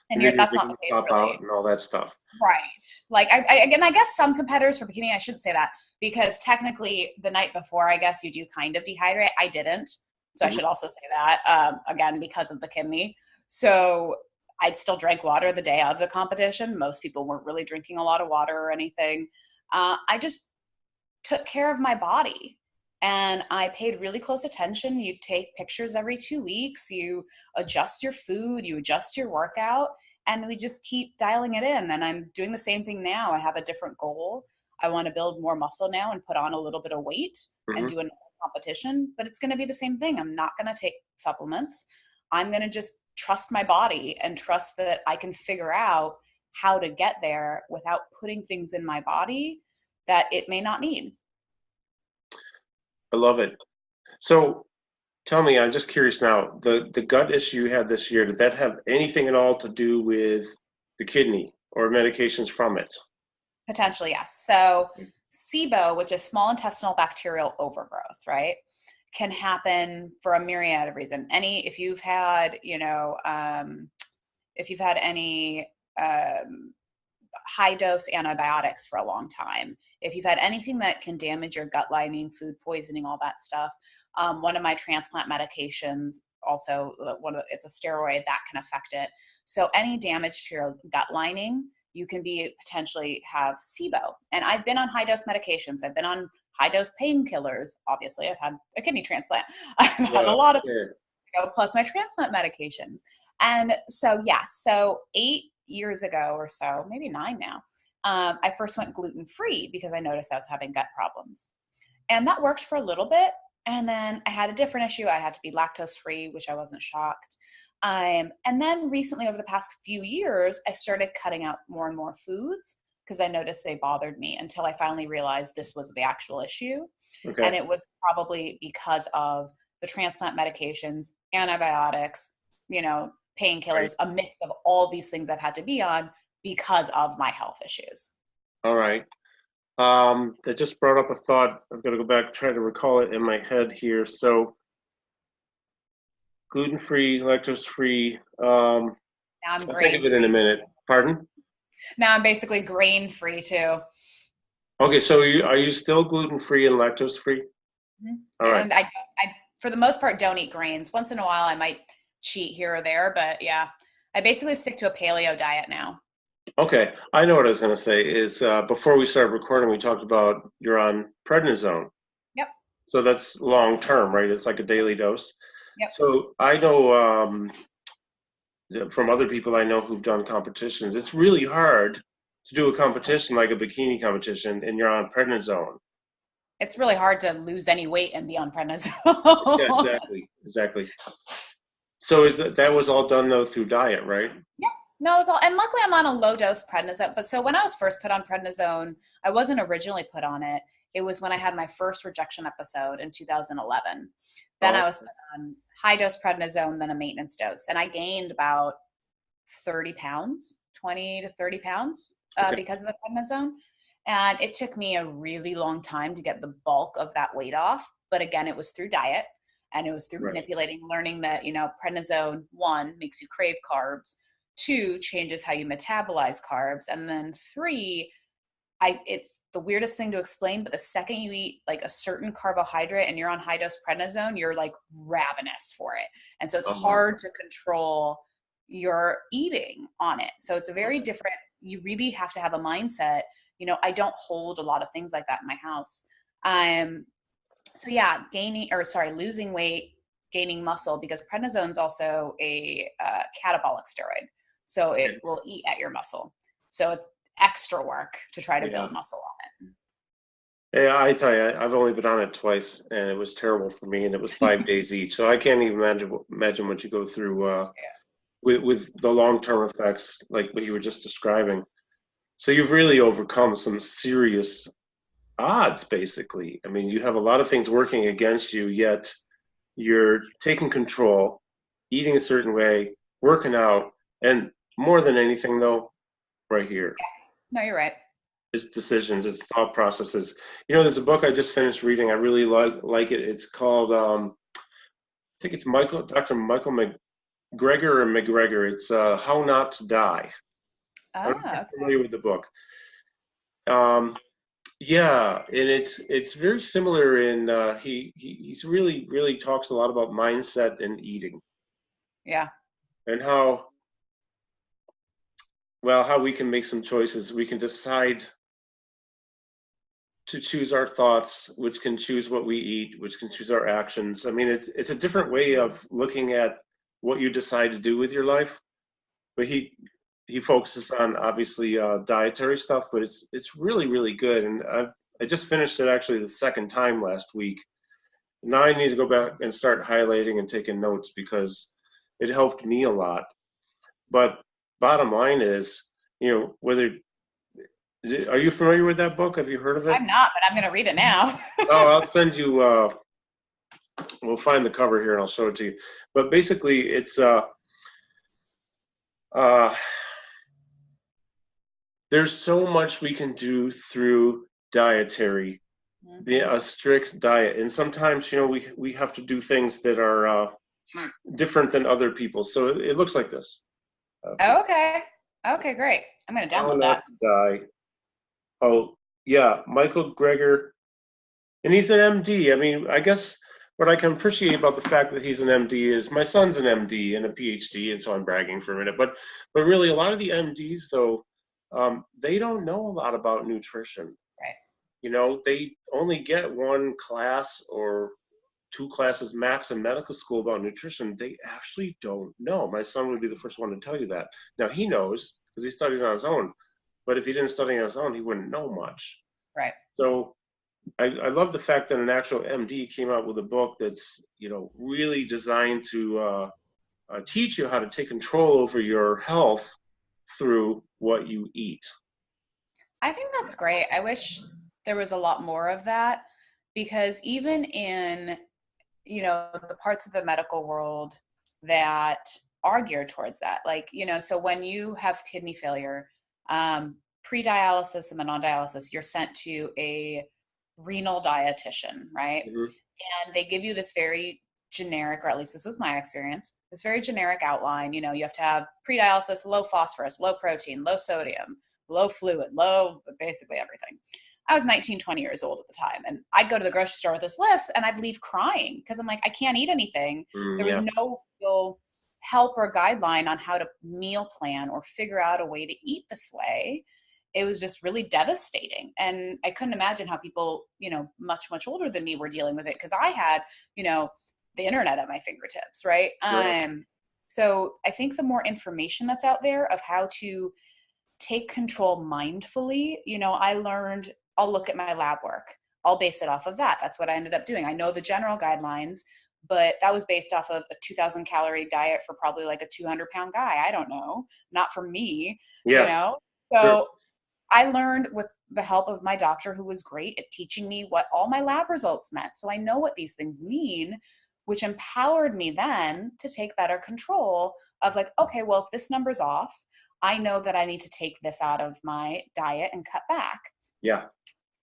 and then you're that's not thinking the case pop out really, and all that stuff. right? Like again, I guess some competitors for bikini, I shouldn't say that because technically the night before, I guess you do kind of dehydrate. I didn't, so I Mhm. should also say that again because of the kidney. So I'd still drank water the day of the competition. Most people weren't really drinking a lot of water or anything. I just took care of my body and I paid really close attention. You take pictures every 2 weeks, you adjust your food, you adjust your workout, and we just keep dialing it in. And I'm doing the same thing now. I have a different goal. I want to build more muscle now and put on a little bit of weight and Mhm. do a competition, but it's going to be the same thing. I'm not going to take supplements. I'm going to just trust my body and trust that I can figure out how to get there without putting things in my body that it may not need. I love it. So tell me, I'm just curious now, the gut issue you had this year, did that have anything at all to do with the kidney or medications from it? Potentially, yes. So SIBO, which is small intestinal bacterial overgrowth, right, can happen for a myriad of reasons. If you've had, if you've had any high dose antibiotics for a long time, if you've had anything that can damage your gut lining, food poisoning, all that stuff, one of my transplant medications also, it's a steroid that can affect it. So any damage to your gut lining, you can potentially have SIBO. And I've been on high dose medications. I've been on high dose painkillers. Obviously, I've had a kidney transplant. I've had a lot of, plus my transplant medications. And so, so 8 years ago or so, maybe 9 now, I first went gluten-free because I noticed I was having gut problems. And that worked for a little bit. And then I had a different issue. I had to be lactose-free, which I wasn't shocked. And then recently, over the past few years, I started cutting out more and more foods because I noticed they bothered me, until I finally realized this was the actual issue. Okay. And it was probably because of the transplant medications, antibiotics, painkillers, a mix of all these things I've had to be on because of my health issues. All right. That just brought up a thought. I've got to go back, try to recall it in my head here. So gluten-free, lactose-free. I'll think of it in a minute. Pardon? Now I'm basically grain-free too. Okay, so are you still gluten-free and lactose-free? Mm-hmm. All right. And I, for the most part, don't eat grains. Once in a while, I might cheat here or there, but yeah, I basically stick to a paleo diet now. Okay, I know what I was going to say is before we started recording, we talked about you're on prednisone. Yep. So that's long term, right? It's like a daily dose. Yep. So I know from other people I know who've done competitions, it's really hard to do a competition like a bikini competition and you're on prednisone. It's really hard to lose any weight and be on prednisone. Yeah, exactly. So that was all done though through diet, right? Yeah. No, it's all, and luckily I'm on a low dose prednisone. But so when I was first put on prednisone, I wasn't originally put on it. It was when I had my first rejection episode in 2011. Then I was put on high dose prednisone, then a maintenance dose. And I gained about 30 pounds, 20 to 30 pounds because of the prednisone. And it took me a really long time to get the bulk of that weight off. But again, it was through diet, and it was through manipulating, learning that, prednisone, 1, makes you crave carbs. 2, changes how you metabolize carbs. And then 3, it's the weirdest thing to explain, but the second you eat like a certain carbohydrate and you're on high dose prednisone, you're like ravenous for it. And so it's hard to control your eating on it. So it's a very different, you really have to have a mindset. I don't hold a lot of things like that in my house. So yeah, losing weight, gaining muscle, because prednisone is also a catabolic steroid. So it will eat at your muscle. So it's extra work to try to build muscle on it. Yeah, I tell you, I've only been on it twice, and it was terrible for me, and it was 5 days each. So I can't even imagine what you go through with the long-term effects, like what you were just describing. So you've really overcome some serious odds, basically. I mean, you have a lot of things working against you, yet you're taking control, eating a certain way, working out, and more than anything, though, right here. No, you're right. It's decisions, it's thought processes. There's a book I just finished reading. I really like it. It's called, I think it's Dr. Michael McGregor or McGregor. It's How Not to Die. I don't know if you're familiar with the book. Yeah, and it's very similar in he's really talks a lot about mindset and eating. Yeah. And how we can make some choices. We can decide to choose our thoughts, which can choose what we eat, which can choose our actions. I mean, it's a different way of looking at what you decide to do with your life. But he focuses on obviously dietary stuff, but it's really, really good. And I just finished it actually the second time last week. Now I need to go back and start highlighting and taking notes because it helped me a lot. But bottom line is, are you familiar with that book? Have you heard of it? I'm not, but I'm going to read it now. I'll send you, we'll find the cover here and I'll show it to you. But basically it's, there's so much we can do through dietary, a strict diet. And sometimes, we have to do things that are different than other people. So it looks like this. Okay. Okay, great. I'm going to How download Not that. to Die. Oh, yeah, Michael Greger, and he's an MD. I mean, I guess what I can appreciate about the fact that he's an MD is my son's an MD and a PhD, and so I'm bragging for a minute. But really, a lot of the MDs though, they don't know a lot about nutrition. Right. You know, they only get one class or two classes max in medical school about nutrition. They actually don't know. My son would be the first one to tell you that. Now he knows because he studied on his own, but if he didn't study on his own, he wouldn't know much. Right. So I love the fact that an actual MD came out with a book that's, you know, really designed to teach you how to take control over your health through what you eat. I think that's great. I wish there was a lot more of that because even in, the parts of the medical world that are geared towards that, like, so when you have kidney failure, pre-dialysis and then on dialysis, you're sent to a renal dietitian, right? Mm-hmm. And they give you this very generic, or at least this was my experience, this very generic outline. You have to have pre-dialysis, low phosphorus, low protein, low sodium, low fluid, low basically everything. I was 19, 20 years old at the time. And I'd go to the grocery store with this list and I'd leave crying because I'm like, I can't eat anything. There was Yeah, no real help or guideline on how to meal plan or figure out a way to eat this way. It was just really devastating. And I couldn't imagine how people, much, much older than me were dealing with it because I had, the internet at my fingertips, right? right. So I think the more information that's out there of how to take control mindfully, I learned I'll look at my lab work. I'll base it off of that. That's what I ended up doing. I know the general guidelines, but that was based off of a 2,000 calorie diet for probably like a 200-pound guy. I don't know. Not for me, you Yeah, know? sure. So I learned with the help of my doctor, who was great at teaching me what all my lab results meant. So I know what these things mean, which empowered me then to take better control of like, okay, well, if this number's off, I know that I need to take this out of my diet and cut back. Yeah.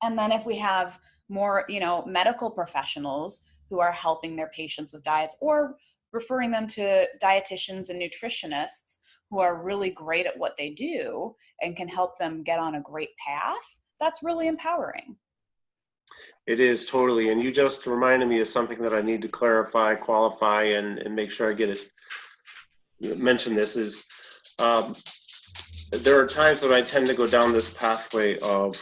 And then if we have more, medical professionals who are helping their patients with diets or referring them to dietitians and nutritionists who are really great at what they do and can help them get on a great path, that's really empowering. It is totally. And you just reminded me of something that I need to clarify, qualify, and make sure I get it. Mention this is um, there are times that I tend to go down this pathway of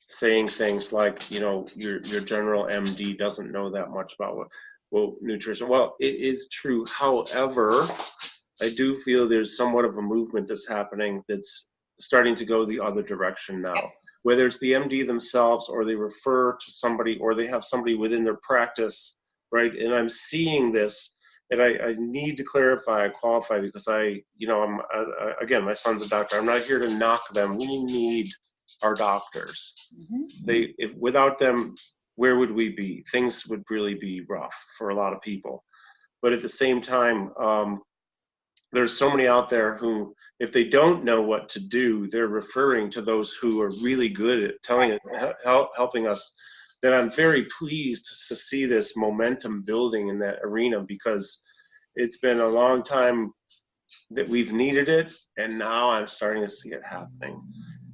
saying things like, you know, your general MD doesn't know that much about nutrition. Well, it is true. However, I do feel there's somewhat of a movement that's happening that's starting to go the other direction Yep. now. Whether it's the MD themselves or they refer to somebody or they have somebody within their practice, right? And I'm seeing this, and I need to clarify, qualify, because again, my son's a doctor. I'm not here to knock them. We need our doctors. Mm-hmm. If without them, where would we be? Things would really be rough for a lot of people. But at the same time, there's so many out there who, if they don't know what to do, they're referring to those who are really good at telling it, helping us. That I'm very pleased to see this momentum building in that arena, because it's been a long time that we've needed it, and now I'm starting to see it happening.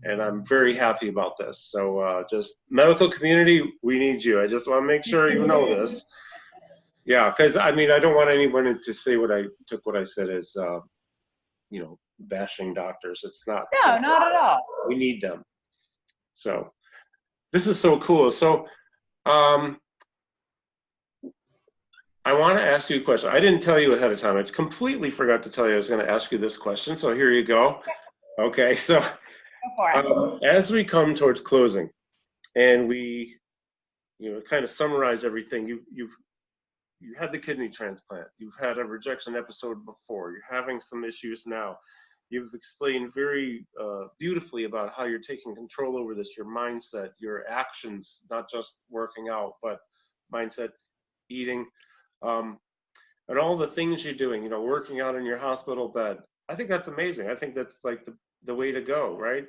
And I'm very happy about this. So just medical community, we need you. I just want to make sure you know this. Yeah, because I mean, I don't want anyone to say what I said as bashing doctors. It's not. No, not at all. We need them. So this is so cool. So um, I want to ask you a question. I didn't tell you ahead of time. I completely forgot to tell you I was going to ask you this question. So here you go. Okay, so Go for it. as we come towards closing, and we, kind of summarize everything, you had the kidney transplant. You've had a rejection episode before. You're having some issues now. You've explained very beautifully about how you're taking control over this, your mindset, your actions, not just working out, but mindset, eating, and all the things you're doing, working out in your hospital bed. I think that's amazing. I think that's like the way to go, right?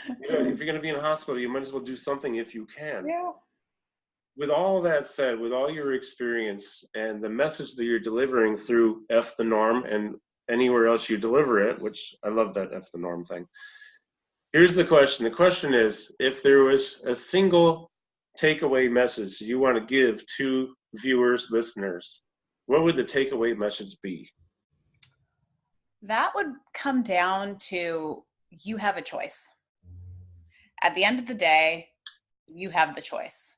If you're going to be in a hospital, you might as well do something if you can. Yeah. With all that said, with all your experience and the message that you're delivering through F the Norm, and anywhere else you deliver it, which I love that fthenorm thing. Here's the question. The question is, if there was a single takeaway message you want to give to viewers, listeners, what would the takeaway message be? That would come down to you have a choice. At the end of the day, you have the choice.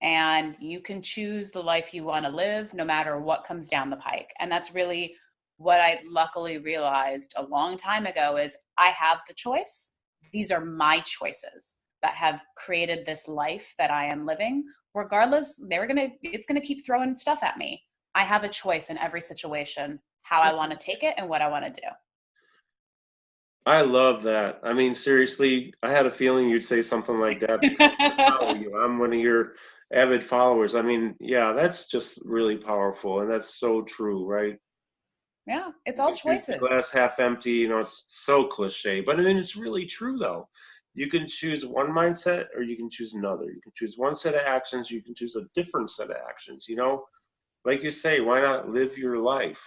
And you can choose the life you want to live no matter what comes down the pike. And that's really what I luckily realized a long time ago is I have the choice. These are my choices that have created this life that I am living. Regardless, it's gonna keep throwing stuff at me. I have a choice in every situation, how I want to take it and what I want to do. I love that. I mean, seriously, I had a feeling you'd say something like that because I follow you. I'm one of your avid followers. I mean, yeah, that's just really powerful, and that's so true, right? Yeah, it's You all can choose the choices. glass half empty. You know, it's so cliche, but I mean, it's really true though. You can choose one mindset or you can choose another. You can choose one set of actions, you can choose a different set of actions, you know? Like you say, why not live your life?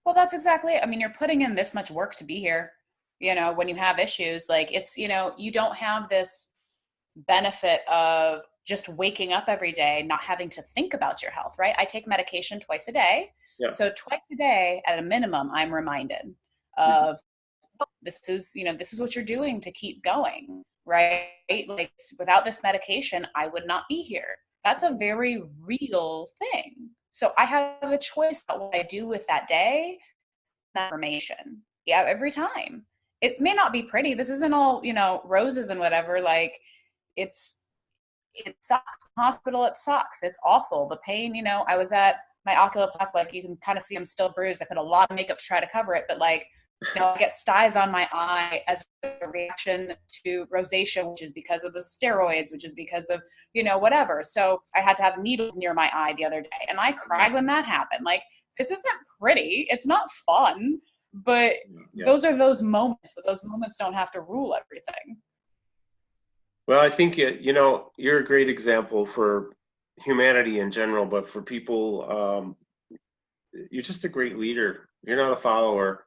Well, that's exactly it. I mean, you're putting in this much work to be here. When you have issues, like you don't have this benefit of just waking up every day, not having to think about your health, right? I take medication twice a day. Yeah. So twice a day at a minimum, I'm reminded Mhm. of this is what you're doing to keep going, right? Like without this medication, I would not be here. That's a very real thing. So I have a choice about what I do with that day, that information. Yeah, every time. It may not be pretty. This isn't all, roses and whatever. Like it's it sucks. Hospital, it sucks. It's awful. The pain, I was at my oculoplasty, like you can kind of see I'm still bruised. I put a lot of makeup to try to cover it, but like, I get styes on my eye as a reaction to rosacea, which is because of the steroids, which is because of, whatever. So I had to have needles near my eye the other day. And I cried when that happened. Like, this isn't pretty. It's not fun, but Yeah. those are those moments, but those moments don't have to rule everything. Well, I think you're a great example for humanity in general, but for people, you're just a great leader. You're not a follower.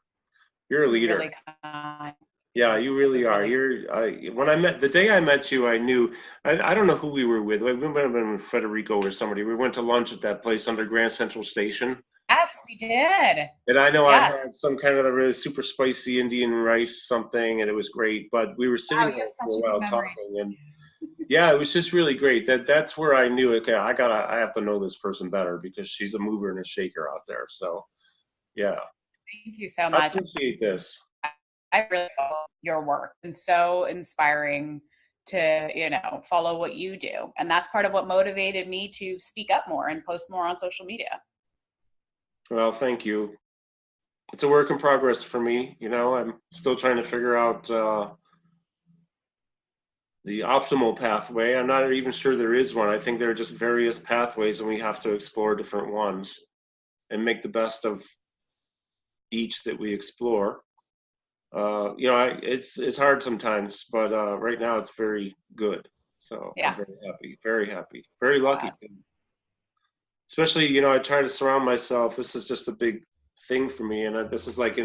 You're a You're leader. really kind. Yeah, you That's a really are. really When I met the day I met you, I knew. I don't know who we were with. We might have been with Federico or somebody. We went to lunch at that place under Grand Central Station, Yes, we did. and I know I Yes. had some kind of a really super spicy Indian rice something, and it was great. But we were sitting Wow, you there have for such a a good while memory. talking, and yeah, it was just really great. That's where I knew. Okay, I have to know this person better because she's a mover and a shaker out there. So yeah, Thank you so I much. appreciate this. I really follow your work and so inspiring to, follow what you do. And that's part of what motivated me to speak up more and post more on social media. Well, thank you. It's a work in progress for me. I'm still trying to figure out the optimal pathway. I'm not even sure there is one. I think there are just various pathways, and we have to explore different ones and make the best of each that we explore. It's hard sometimes, but right now it's very good. So I'm Yeah. very happy, very lucky. Especially, I try to surround myself. This is just a big thing for me, and this is like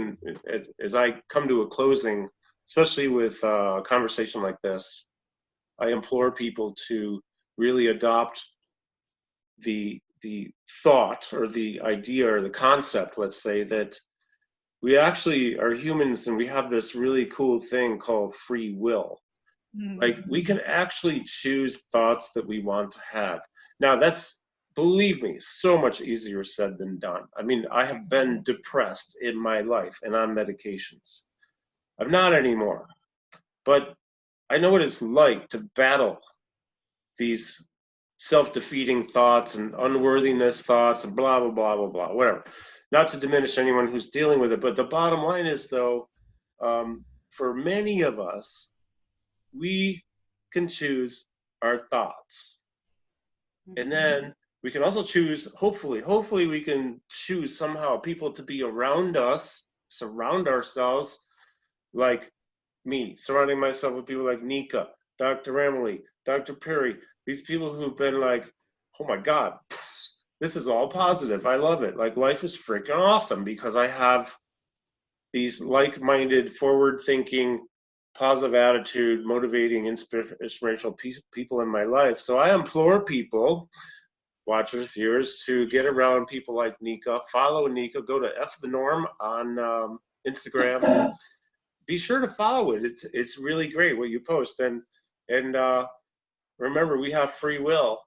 as I come to a closing, especially with a conversation like this. I implore people to really adopt the thought or the idea or the concept, let's say, that we actually are humans and we have this really cool thing called free will. Like we can actually choose thoughts that we want to have. Now that's, believe me, so much easier said than done. I mean, I have been depressed in my life and on medications. I'm not anymore, but I know what it's like to battle these self-defeating thoughts and unworthiness thoughts and blah blah blah blah blah, whatever. Not to diminish anyone who's dealing with it, but the bottom line is though, for many of us, we can choose our thoughts, and then we can also choose. Hopefully, we can choose somehow people to be around us, surround ourselves, like me, surrounding myself with people like Nika, Dr. Emily, Dr. Perry, these people who've been like, oh my God, this is all positive. I love it. Like life is freaking awesome because I have these like-minded, forward-thinking, positive attitude, motivating, inspirational people in my life. So I implore people, watchers, viewers, to get around people like Nika. Follow Nika. Go to fthenorm on Instagram. Be sure to follow it. It's really great what you post. And remember, we have free will.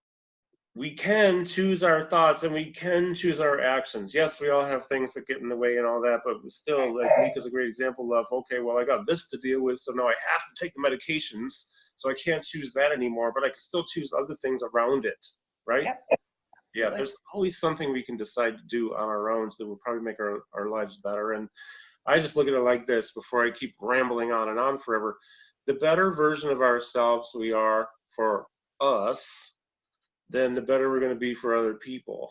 We can choose our thoughts and we can choose our actions. Yes, we all have things that get in the way and all that, but still, like Nika's a great example of, okay, well, I got this to deal with, so now I have to take the medications, so I can't choose that anymore, but I can still choose other things around it, right? Yep. Yeah, there's always something we can decide to do on our own, so that will probably make our lives better. And I just look at it like this before I keep rambling on and on forever. The better version of ourselves we are for us, then the better we're going to be for other people.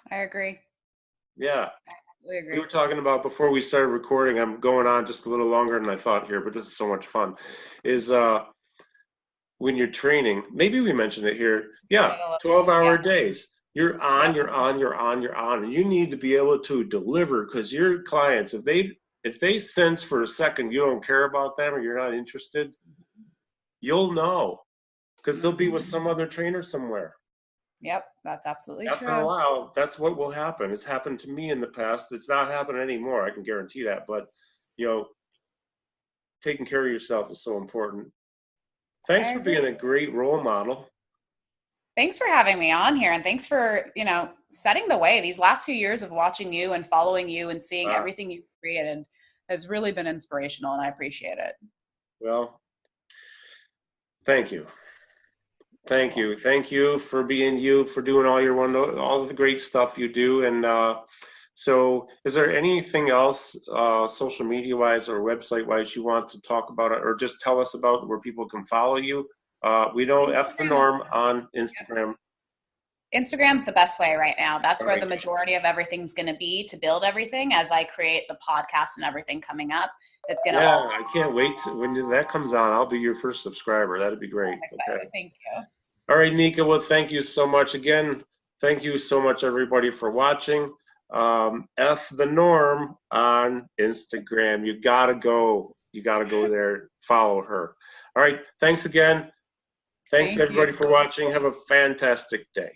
I agree. Yeah. I agree. We were talking about before we started recording, I'm going on just a little longer than I thought here, but this is so much fun, is when you're training, maybe we mentioned it here, 12-hour days. You're on, you're on, you're on, you're on, and you need to be able to deliver, because your clients, if they sense for a second you don't care about them or you're not interested, you'll know, because they'll be with some other trainer somewhere. Yep, that's absolutely After true. a while, that's what will happen. It's happened to me in the past. It's not happening anymore, I can guarantee that. But, you know, taking care of yourself is so important. Thanks for being a great role model. Thanks for having me on here, and thanks for, setting the way. These last few years of watching you and following you and seeing everything you've created has really been inspirational, and I appreciate it. Well, thank you. Thank you. Thank you for being you, for doing all of the great stuff you do. And so is there anything else social media wise or website wise you want to talk about, or just tell us about where people can follow you? We know fthenorm on Instagram. Instagram's the best way right now. That's where the majority of everything's going to be, to build everything as I create the podcast and everything coming up. It's going to I can't wait when that comes on. I'll be your first subscriber. That'd be great. I'm excited. Okay. Thank you. All right, Nika. Well, thank you so much again. Thank you so much, everybody, for watching. fthenorm on Instagram. You gotta go. You gotta go there. Follow her. All right. Thanks again. Thanks everybody for watching. Have a fantastic day.